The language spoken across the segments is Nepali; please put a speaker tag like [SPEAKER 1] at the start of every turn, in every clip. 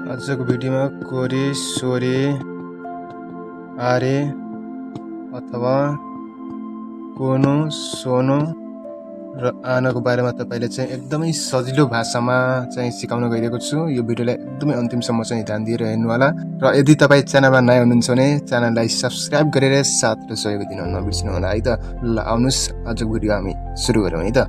[SPEAKER 1] आजको भिडियोमा कोरे सोरे आरे अथवा कोनो सोनो र आनाको बारेमा तपाईले चाहिँ एकदमै सजिलो भाषामा चाहिँ सिकाउन गइरहेको छु। यो भिडियोलाई एकदमै अन्तिमसम्म चाहिँ ध्यान दिएर हेर्नु होला र यदि तपाई च्यानलमा नयाँ हुनुहुन्छ भने च्यानललाई सब्स्क्राइब गरेर साथ र सहयोग दिन नबिर्सनु होला है त। ल आउनुस् आजको भिडियो हामी सुरु गरौँ है त।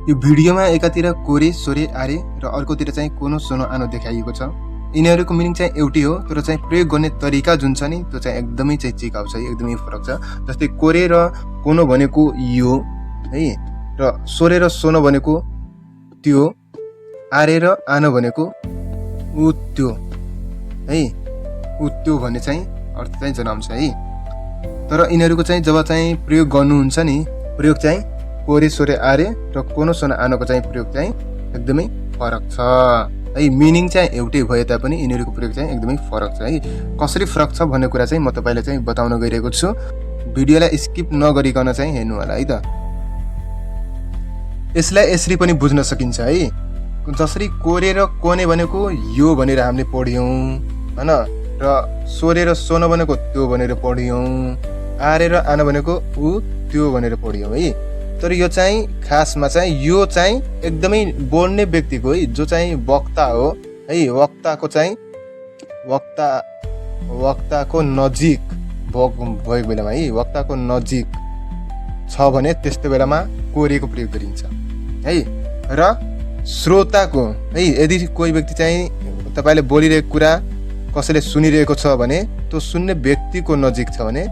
[SPEAKER 1] यो भिडियोमा एकातिर कोरे सोरे आरे र अर्कोतिर चाहिँ कोनो सोनो आनो देखाइएको छ। यिनीहरूको मिनिङ चाहिँ एउटै हो तर चाहिँ प्रयोग गर्ने तरिका जुन छ नि त्यो चाहिँ एकदमै चाहिँ चिकाउ छ, एकदमै फरक छ। जस्तै कोरे र कोनो भनेको यो है, र सोरे र सोनो भनेको त्यो, आरे र आनो भनेको उ त्यो है, उ त्यो भन्ने चाहिँ अर्थ चाहिँ जनाउँछ है। तर यिनीहरूको चाहिँ जब चाहिँ प्रयोग गर्नुहुन्छ नि, प्रयोग चाहिँ कोरे सोरे आरे र कोनो सोनो आनोको चाहिँ प्रयोग चाहिँ एकदमै फरक छ है। मिनिङ चाहिँ एउटै भए तापनि यिनीहरूको प्रयोग चाहिँ एकदमै फरक छ है। कसरी फरक छ भन्ने कुरा चाहिँ म तपाईलाई चाहिँ बताउन गइरहेको छु। भिडियोलाई स्किप नगरिकन चाहिँ हेर्नु होला है त। यसलाई यसरी पनि बुझ्न सकिन्छ है। जसरी कोरे र कोने भनेको यो भनेर हामीले पढ्यौं हैन, र सोरे र सोनो भनेको त्यो भनेर पढ्यौं, आरे र आनो भनेको उ त्यो भनेर पढ्यौं है। तर यो चाहिँ खासमा चाहिँ यो चाहिँ एकदमै बोल्ने व्यक्तिको है, जो चाहिँ वक्ता हो है, वक्ताको चाहिँ वक्ताको नजिक भएको बेलामा है, वक्ताको नजिक छ भने त्यस्तो बेलामा कोरेको प्रयोग गरिन्छ है। र श्रोताको है, यदि कोही व्यक्ति चाहिँ तपाईले बोलिरहेको कुरा कसैले सुनिरहेको छ भने त्यो सुन्ने व्यक्तिको नजिक छ भने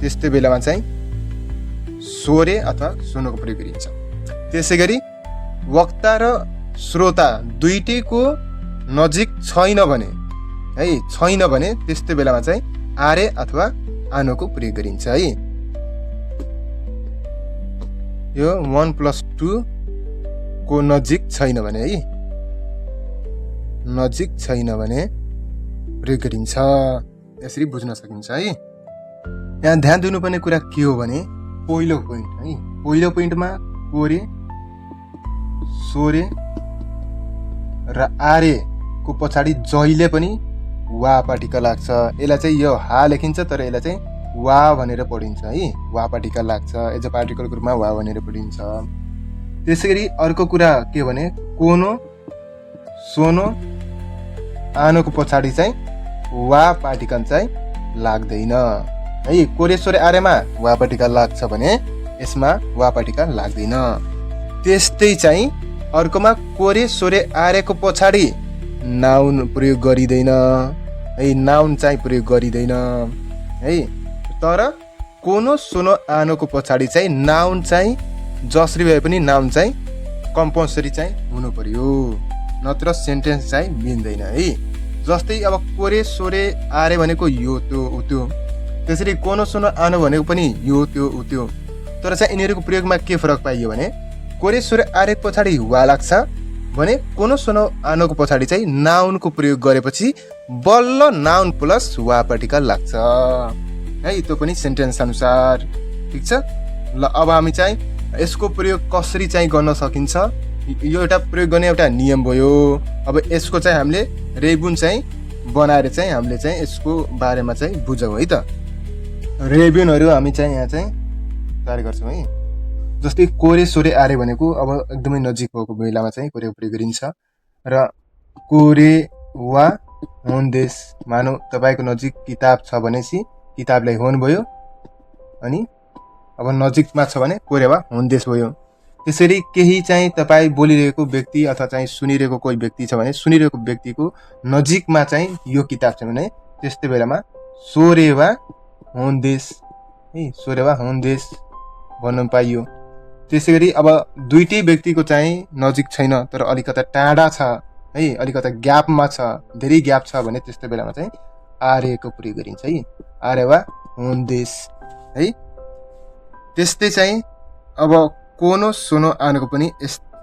[SPEAKER 1] त्यस्तो बेलामा चाहिँ सोरे अथवा सोनोको प्रयोग गरिन्छ। त्यसैगरी वक्ता र श्रोता दुईटैको नजिक छैन भने है, छैन भने त्यस्तो बेलामा चाहिँ आरे अथवा आनोको प्रयोग गरिन्छ है। यो 1+2 को नजिक छैन भने है, नजिक छैन भने प्रयोग गरिन्छ। यसरी बुझ्न सकिन्छ है। यहाँ ध्यान दिनुपर्ने कुरा के हो भने पहिलो पोइन्ट है, पहिलो पोइन्टमा कोरे सोरे र आरे को पछाडि जहिले पनि वा पाटिका लाग्छ। यसलाई चाहिँ यो हा लेखिन्छ तर यसलाई चाहिँ वा भनेर पढिन्छ है। वा पाटिका लाग्छ, एज अ पार्टिकलको रूपमा वा भनेर पढिन्छ। त्यसैगरी अर्को कुरा के भने कोनो सोनो आनोको पछाडि चाहिँ वा पाटिका चाहिँ लाग्दैन है। कोरे सोरे आरेमा वा पाटिका लाग्छ भने यसमा वा पाटिका लाग्दैन। त्यस्तै चाहिँ अर्कोमा कोरे सोरे आरेको पछाडि नाउन प्रयोग गरिदैन है, नाउन चाहिँ प्रयोग गरिदैन है। तर कोनो सोनो आनोको पछाडि चाहिँ नाउन चाहिँ जसरी भए पनि नाउन चाहिँ कम्पल्सरी चाहिँ हुनु पर्यो, नत्र सेन्टेन्स चाहिँ मिल्दैन है। जस्तै अब कोरे सोरे आरे भनेको यो त्यो उ त्यो, त्यसरी कोनो सोनो आनो भनेको पनि यो त्यो उ त्यो। तर चाहिँ यिनीहरूको प्रयोगमा के फरक पाइयो भने कोरे सोरे आरे पछाडि वा लाग्छ भने कोनो सोनो आनोको पछाडि चाहिँ नाउनको प्रयोग गरेपछि बल्ल नाउन प्लस वा पार्टिकल लाग्छ है। त्यो पनि सेन्टेन्स अनुसार, ठिक छ। ल अब हामी चाहिँ यसको प्रयोग कसरी चाहिँ गर्न सकिन्छ, यो एउटा प्रयोग गर्ने एउटा नियम भयो। अब यसको चाहिँ हामीले रेबुन चाहिँ बनाएर चाहिँ हामीले चाहिँ यसको बारेमा चाहिँ बुझौँ है त। रेब्युनहरू हामी चाहिँ यहाँ चाहिँ तयार गर्छौँ है। जस्तै कोरे सोरे आरे भनेको अब एकदमै नजिक भएको बेलामा चाहिँ कोरेको प्रयोग गरिन्छ। र कोरे वा होन्देस, मानौ तपाईँको नजिक किताब छ भनेपछि किताबलाई होन भयो, अनि अब नजिकमा छ भने कोरे वा होन्देस भयो। त्यसरी केही चाहिँ तपाईँ बोलिरहेको व्यक्ति अथवा चाहिँ सुनिरहेको कोही व्यक्ति छ भने सुनिरहेको व्यक्तिको नजिकमा चाहिँ यो किताब छ भने त्यस्तो बेलामा सोरे वा होन्देस है, सोरे वा होन्देस भन्न पाइयो। त्यसैगरी अब दुईटै व्यक्तिको चाहिँ नजिक छैन तर अलिकता टाढा छ है, अलिकता ग्यापमा छ, धेरै ग्याप छ भने त्यस्तो बेलामा चाहिँ आरेको प्रयोग गरिन्छ है, आरे वा होन्देस है। त्यस्तै चाहिँ अब कोनो सोनो आनको पनि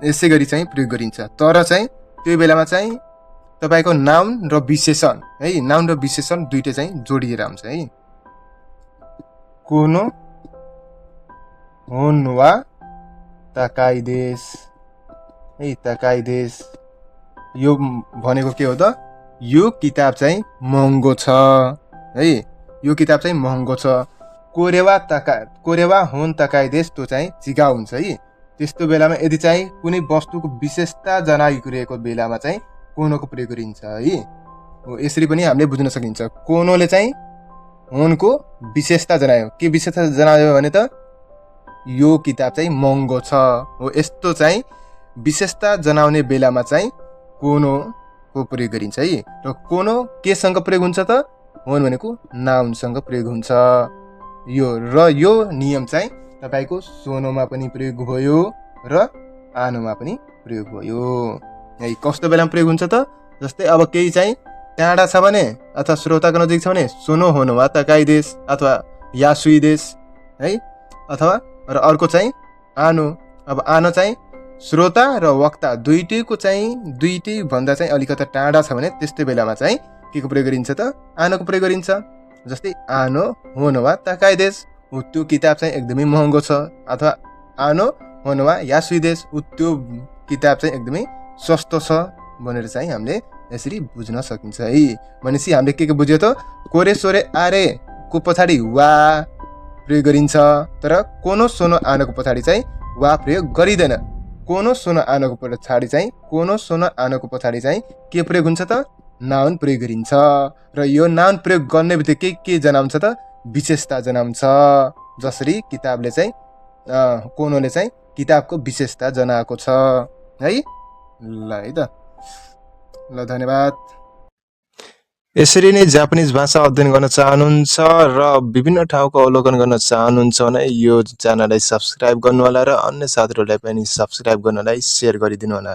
[SPEAKER 1] यसै गरी चाहिँ प्रयोग गरिन्छ। तर चाहिँ त्यो बेलामा चाहिँ तपाईको नाउन र विशेषण है, नाउन र विशेषण दुईटै चाहिँ जोडिएर आउँछ है। कोनो होन वा ताकाइदेस है, ताकाइदेस यो भनेको के हो त, यो किताब चाहिँ महँगो छ है, यो किताब चाहिँ महँगो छ। कोरेवा होन तकाइदेस त्यो चाहिँ चिगा हुन्छ है। त्यस्तो बेलामा यदि चाहिँ कुनै वस्तुको विशेषता जनाइरहेको बेलामा चाहिँ कोनोको प्रयोग गरिन्छ है। हो यसरी पनि हामीले बुझ्न सकिन्छ। कोनोले चाहिँ होनको विशेषता जनायो। के विशेषता जनायो भने त यो किताब चाहिँ महँगो छ। हो यस्तो चाहिँ विशेषता जनाउने बेलामा चाहिँ कोनोको प्रयोग गरिन्छ है। र कोनो केसँग प्रयोग हुन्छ त, होन भनेको नाउनसँग प्रयोग हुन्छ। यो नियम चाहिँ तपाईँको सोनोमा पनि प्रयोग भयो र आनोमा पनि प्रयोग भयो है। कस्तो बेलामा प्रयोग हुन्छ त, जस्तै अब केही चाहिँ टाढा छ भने अथवा श्रोताको नजिक छ भने सोनो होनो वा तकाइदेश अथवा यासुइदेश है। अथवा र अर्को चाहिँ आनो। अब आनो चाहिँ श्रोता र वक्ता दुईटै भन्दा चाहिँ अलिकता टाढा छ भने त्यस्तो बेलामा चाहिँ के को प्रयोग गरिन्छ त, आनोको प्रयोग गरिन्छ। जस्तै आनो होनो वा तकाइदेश, त्यो किताब चाहिँ एकदमै महँगो छ। अथवा आनो होनो वा यासुइदेश, त्यो किताब चाहिँ एकदमै सस्तो छ भनेर चाहिँ हामीले यसरी बुझ्न सकिन्छ है। भनेपछि हामीले के बुझ्यो त, कोरे सोरे आरे को पछाडि वा प्रयोग गरिन्छ, तर कोनो सोनो आनोको पछाडि चाहिँ वा प्रयोग गरिँदैन। कोनो सोनो आनोको पछाडि चाहिँ के प्रयोग हुन्छ त, नाउन प्रयोग गरिन्छ। र यो नाउन प्रयोग गर्ने बित्तिकै के जनाउँछ त, विशेषता जनाउँछ। जसरी किताबले चाहिँ कोनोले चाहिँ किताबको विशेषता जनाएको छ है। ल है त, ल धन्यवाद। यसरी नै जापानिज भाषा अध्ययन गर्न चाहनुहुन्छ र विभिन्न ठाउँको अवलोकन गर्न चाहनुहुन्छ भने यो च्यानललाई सब्स्क्राइब गर्नुहोला र अन्य साथीहरूलाई पनि सब्स्क्राइब गर्नलाई सेयर गरिदिनु होला।